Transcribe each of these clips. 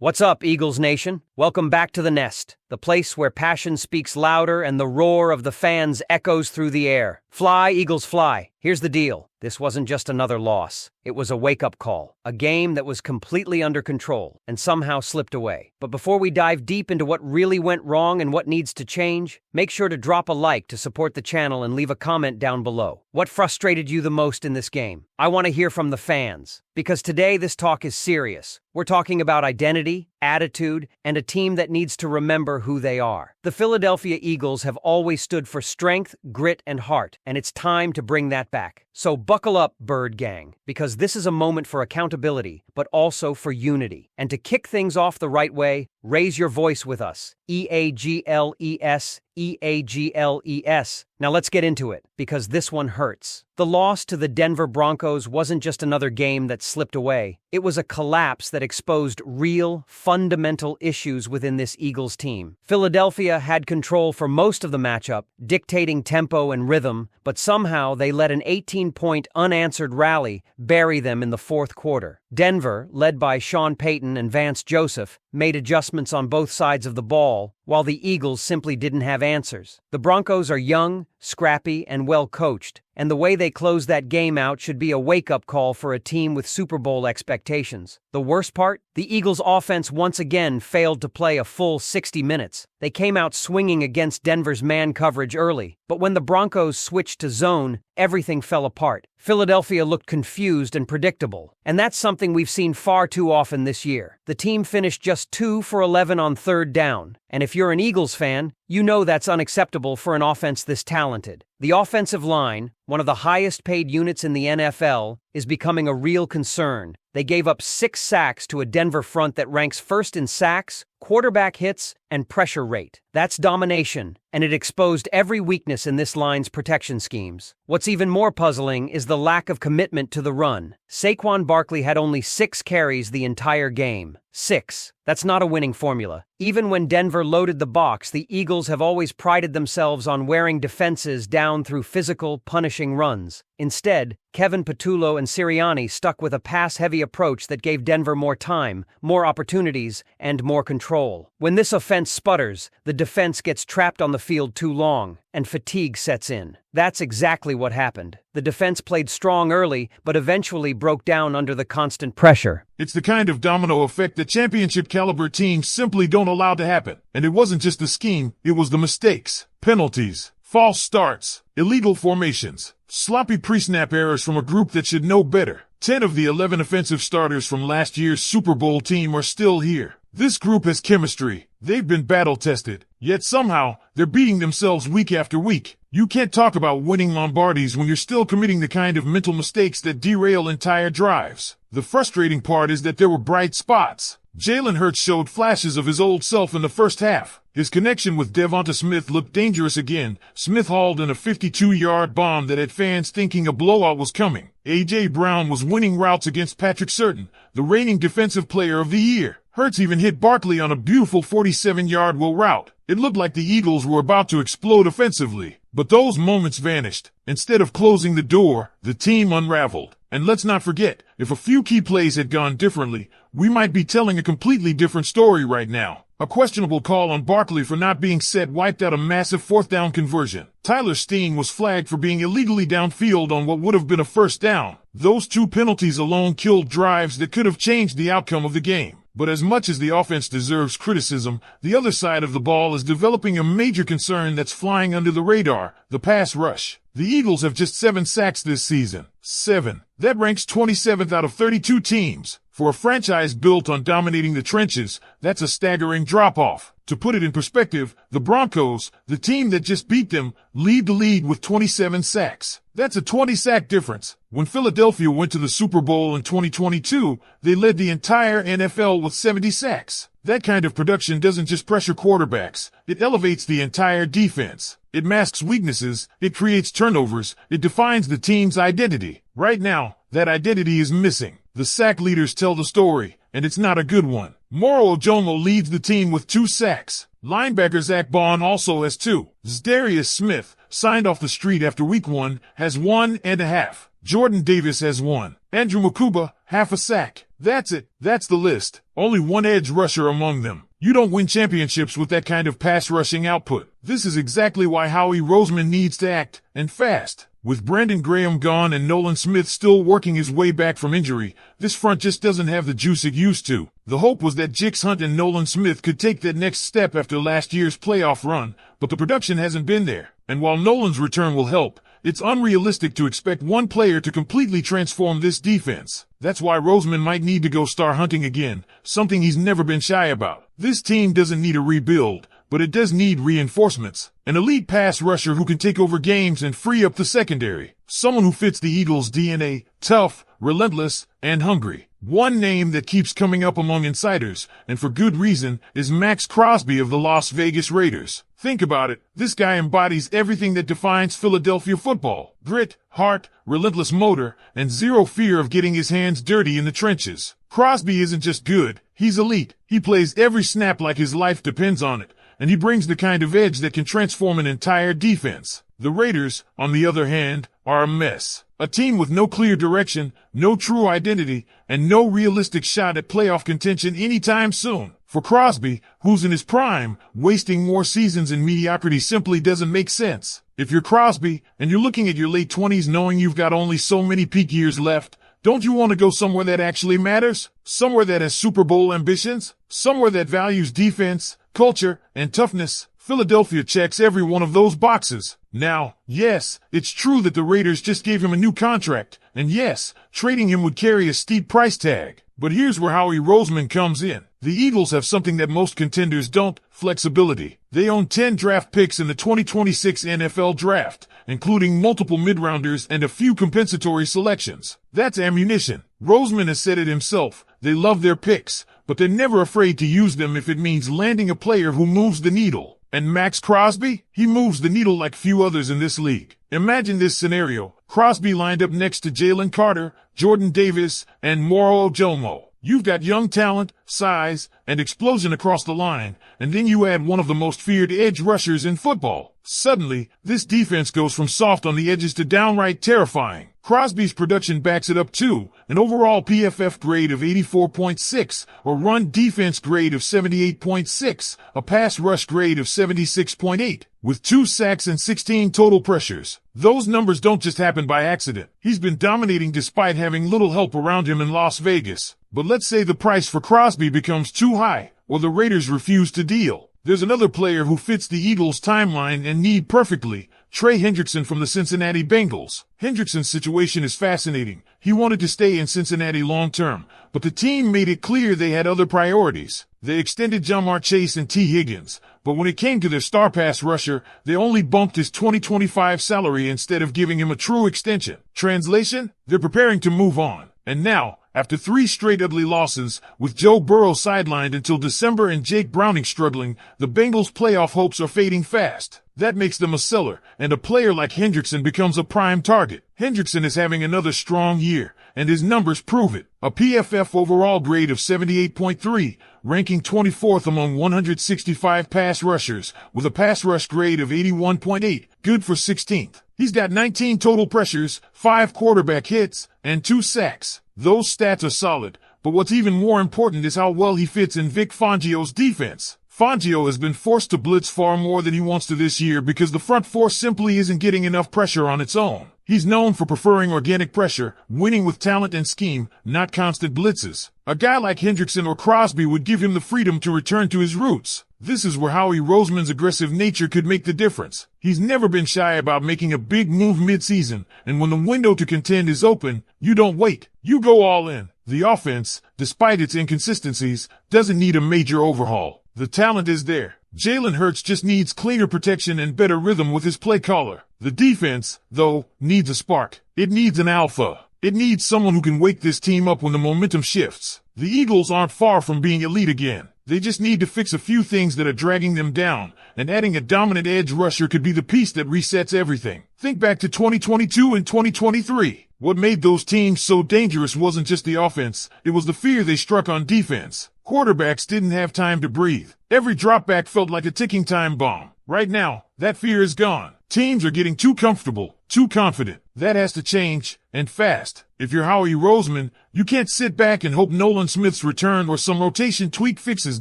What's up, Eagles Nation? Welcome back to the nest, the place where passion speaks louder and the roar of the fans echoes through the air. Fly, Eagles, fly. Here's the deal. This wasn't just another loss. It was a wake-up call, a game that was completely under control and somehow slipped away. But before we dive deep into what really went wrong and what needs to change, make sure to drop a like to support the channel and leave a comment down below. What frustrated you the most in this game? I want to hear from the fans, because today this talk is serious. We're talking about identity, attitude, and a team that needs to remember who they are. The Philadelphia Eagles have always stood for strength, grit, and heart, and it's time to bring that back. So buckle up, Bird Gang, because this is a moment for accountability, but also for unity. And to kick things off the right way, raise your voice with us. EAGLES, EAGLES. Now let's get into it, because this one hurts. The loss to the Denver Broncos wasn't just another game that slipped away. It was a collapse that exposed real, fundamental issues within this Eagles team. Philadelphia had control for most of the matchup, dictating tempo and rhythm, but somehow they let an 18-point unanswered rally bury them in the fourth quarter. Denver, led by Sean Payton and Vance Joseph, made adjustments on both sides of the ball, while the Eagles simply didn't have answers. The Broncos are young, scrappy, and well-coached, and the way they close that game out should be a wake-up call for a team with Super Bowl expectations. The worst part? The Eagles' offense once again failed to play a full 60 minutes. They came out swinging against Denver's man coverage early, but when the Broncos switched to zone, everything fell apart. Philadelphia looked confused and predictable, and that's something we've seen far too often this year. The team finished just 2 for 11 on third down, and if you're an Eagles fan, you know that's unacceptable for an offense this talented. The offensive line, one of the highest-paid units in the NFL, is becoming a real concern. They gave up 6 sacks to a Denver front that ranks first in sacks, quarterback hits, and pressure rate. That's domination, and it exposed every weakness in this line's protection schemes. What's even more puzzling is the lack of commitment to the run. Saquon Barkley had only 6 carries the entire game. 6. That's not a winning formula. Even when Denver loaded the box, the Eagles have always prided themselves on wearing defenses down through physical, punishing runs. Instead, Kevin Patullo and Sirianni stuck with a pass-heavy approach that gave Denver more time, more opportunities, and more control. When this offense sputters, the defense gets trapped on the field too long, and fatigue sets in. That's exactly what happened. The defense played strong early, but eventually broke down under the constant pressure. It's the kind of domino effect that championship-caliber teams simply don't allow to happen. And it wasn't just the scheme, it was the mistakes, penalties, false starts, illegal formations, sloppy pre-snap errors from a group that should know better. 10 of the 11 offensive starters from last year's Super Bowl team are still here. This group has chemistry. They've been battle-tested, yet somehow they're beating themselves week after week. You can't talk about winning Lombardies when you're still committing the kind of mental mistakes that derail entire drives. The frustrating part is that there were bright spots. Jalen Hurts showed flashes of his old self in the first half. His connection with DeVonta Smith looked dangerous again. Smith hauled in a 52-yard bomb that had fans thinking a blowout was coming. A.J. Brown was winning routes against Patrick Surtain, the reigning defensive player of the year. Hurts even hit Barkley on a beautiful 47-yard wheel route. It looked like the Eagles were about to explode offensively, but those moments vanished. Instead of closing the door, the team unraveled. And let's not forget, if a few key plays had gone differently, we might be telling a completely different story right now. A questionable call on Barkley for not being set wiped out a massive fourth down conversion. Tyler Steen was flagged for being illegally downfield on what would have been a first down. Those 2 penalties alone killed drives that could have changed the outcome of the game. But as much as the offense deserves criticism, the other side of the ball is developing a major concern that's flying under the radar, the pass rush. The Eagles have just 7 sacks this season. 7. That ranks 27th out of 32 teams. For a franchise built on dominating the trenches, that's a staggering drop-off. To put it in perspective, the Broncos, the team that just beat them, lead the league with 27 sacks. That's a 20-sack difference. When Philadelphia went to the Super Bowl in 2022, they led the entire NFL with 70 sacks. That kind of production doesn't just pressure quarterbacks, it elevates the entire defense. It masks weaknesses, it creates turnovers, it defines the team's identity. Right now, that identity is missing. The sack leaders tell the story, and it's not a good one. Moro Ojomo leads the team with 2 sacks. Linebacker Zach Bond also has 2. Zdarius Smith, signed off the street after week 1, has 1.5. Jordan Davis has 1. Andrew Makuba, half a sack. That's it. That's the list. Only one edge rusher among them. You don't win championships with that kind of pass rushing output. This is exactly why Howie Roseman needs to act, and fast. With Brandon Graham gone and Nolan Smith still working his way back from injury, this front just doesn't have the juice it used to. The hope was that Jix Hunt and Nolan Smith could take that next step after last year's playoff run, but the production hasn't been there. And while Nolan's return will help, it's unrealistic to expect one player to completely transform this defense. That's why Roseman might need to go star hunting again, something he's never been shy about. This team doesn't need a rebuild, but it does need reinforcements. An elite pass rusher who can take over games and free up the secondary. Someone who fits the Eagles' DNA, tough, relentless, and hungry. One name that keeps coming up among insiders, and for good reason, is Max Crosby of the Las Vegas Raiders. Think about it. This guy embodies everything that defines Philadelphia football. Grit, heart, relentless motor, and zero fear of getting his hands dirty in the trenches. Crosby isn't just good, he's elite. He plays every snap like his life depends on it, and he brings the kind of edge that can transform an entire defense. The Raiders, on the other hand, are a mess. A team with no clear direction, no true identity, and no realistic shot at playoff contention anytime soon. For Crosby, who's in his prime, wasting more seasons in mediocrity simply doesn't make sense. If you're Crosby, and you're looking at your late 20s knowing you've got only so many peak years left, don't you want to go somewhere that actually matters? Somewhere that has Super Bowl ambitions? Somewhere that values defense, culture, and toughness? Philadelphia checks every one of those boxes. Now, yes, it's true that the Raiders just gave him a new contract, and yes, trading him would carry a steep price tag. But here's where Howie Roseman comes in. The Eagles have something that most contenders don't: flexibility. They own 10 draft picks in the 2026 NFL Draft, including multiple mid-rounders and a few compensatory selections. That's ammunition. Roseman has said it himself. They love their picks, but they're never afraid to use them if it means landing a player who moves the needle. And Max Crosby? He moves the needle like few others in this league. Imagine this scenario. Crosby lined up next to Jalen Carter, Jordan Davis, and Moro Ojomo. You've got young talent, size, and explosion across the line, and then you add one of the most feared edge rushers in football. Suddenly, this defense goes from soft on the edges to downright terrifying. Crosby's production backs it up too, an overall PFF grade of 84.6, a run defense grade of 78.6, a pass rush grade of 76.8, with 2 sacks and 16 total pressures. Those numbers don't just happen by accident. He's been dominating despite having little help around him in Las Vegas. But let's say the price for Crosby becomes too high, or the Raiders refuse to deal. There's another player who fits the Eagles' timeline and need perfectly: Trey Hendrickson from the Cincinnati Bengals. Hendrickson's situation is fascinating. He wanted to stay in Cincinnati long-term, but the team made it clear they had other priorities. They extended Jamar Chase and T. Higgins, but when it came to their star pass rusher, they only bumped his 2025 salary instead of giving him a true extension. Translation? They're preparing to move on. And now, after 3 straight ugly losses, with Joe Burrow sidelined until December and Jake Browning struggling, the Bengals' playoff hopes are fading fast. That makes them a seller, and a player like Hendrickson becomes a prime target. Hendrickson is having another strong year, and his numbers prove it. A PFF overall grade of 78.3, ranking 24th among 165 pass rushers, with a pass rush grade of 81.8, good for 16th. He's got 19 total pressures, 5 quarterback hits, and 2 sacks. Those stats are solid, but what's even more important is how well he fits in Vic Fangio's defense. Fangio has been forced to blitz far more than he wants to this year because the front four simply isn't getting enough pressure on its own. He's known for preferring organic pressure, winning with talent and scheme, not constant blitzes. A guy like Hendrickson or Crosby would give him the freedom to return to his roots. This is where Howie Roseman's aggressive nature could make the difference. He's never been shy about making a big move mid-season, and when the window to contend is open, you don't wait. You go all in. The offense, despite its inconsistencies, doesn't need a major overhaul. The talent is there. Jalen Hurts just needs cleaner protection and better rhythm with his play caller. The defense, though, needs a spark. It needs an alpha. It needs someone who can wake this team up when the momentum shifts. The Eagles aren't far from being elite again. They just need to fix a few things that are dragging them down, and adding a dominant edge rusher could be the piece that resets everything. Think back to 2022 and 2023. What made those teams so dangerous wasn't just the offense, it was the fear they struck on defense. Quarterbacks didn't have time to breathe. Every dropback felt like a ticking time bomb. Right now, that fear is gone. Teams are getting too comfortable, too confident. That has to change, and fast. If you're Howie Roseman, you can't sit back and hope Nolan Smith's return or some rotation tweak fixes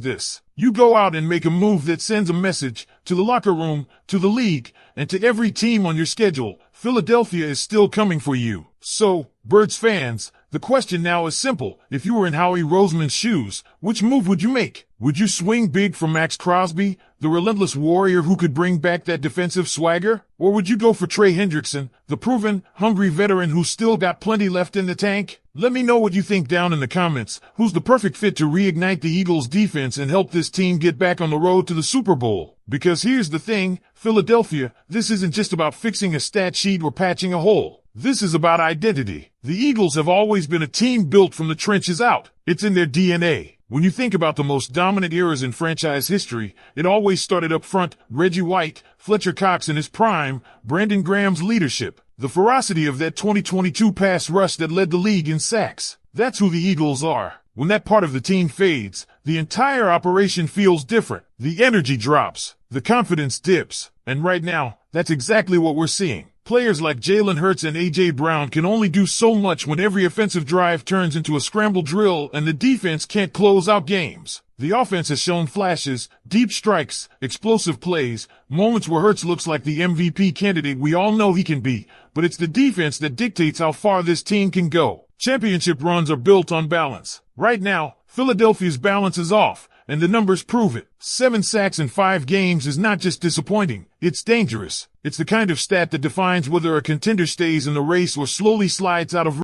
this. You go out and make a move that sends a message to the locker room, to the league, and to every team on your schedule. Philadelphia is still coming for you. So, Birds fans, the question now is simple. If you were in Howie Roseman's shoes, which move would you make? Would you swing big for Max Crosby, the relentless warrior who could bring back that defensive swagger? Or would you go for Trey Hendrickson, the proven, hungry veteran who's still got plenty left in the tank? Let me know what you think down in the comments. Who's the perfect fit to reignite the Eagles' defense and help this team get back on the road to the Super Bowl? Because here's the thing, Philadelphia, this isn't just about fixing a stat sheet or patching a hole. This is about identity. The Eagles have always been a team built from the trenches out. It's in their DNA. When you think about the most dominant eras in franchise history, it always started up front. Reggie White, Fletcher Cox in his prime, Brandon Graham's leadership, the ferocity of that 2022 pass rush that led the league in sacks. That's who the Eagles are. When that part of the team fades, the entire operation feels different. The energy drops, the confidence dips, and right now, that's exactly what we're seeing. Players like Jalen Hurts and A.J. Brown can only do so much when every offensive drive turns into a scramble drill and the defense can't close out games. The offense has shown flashes, deep strikes, explosive plays, moments where Hurts looks like the MVP candidate we all know he can be, but it's the defense that dictates how far this team can go. Championship runs are built on balance. Right now, Philadelphia's balance is off, and the numbers prove it. 7 sacks in 5 games is not just disappointing, it's dangerous. It's the kind of stat that defines whether a contender stays in the race or slowly slides out of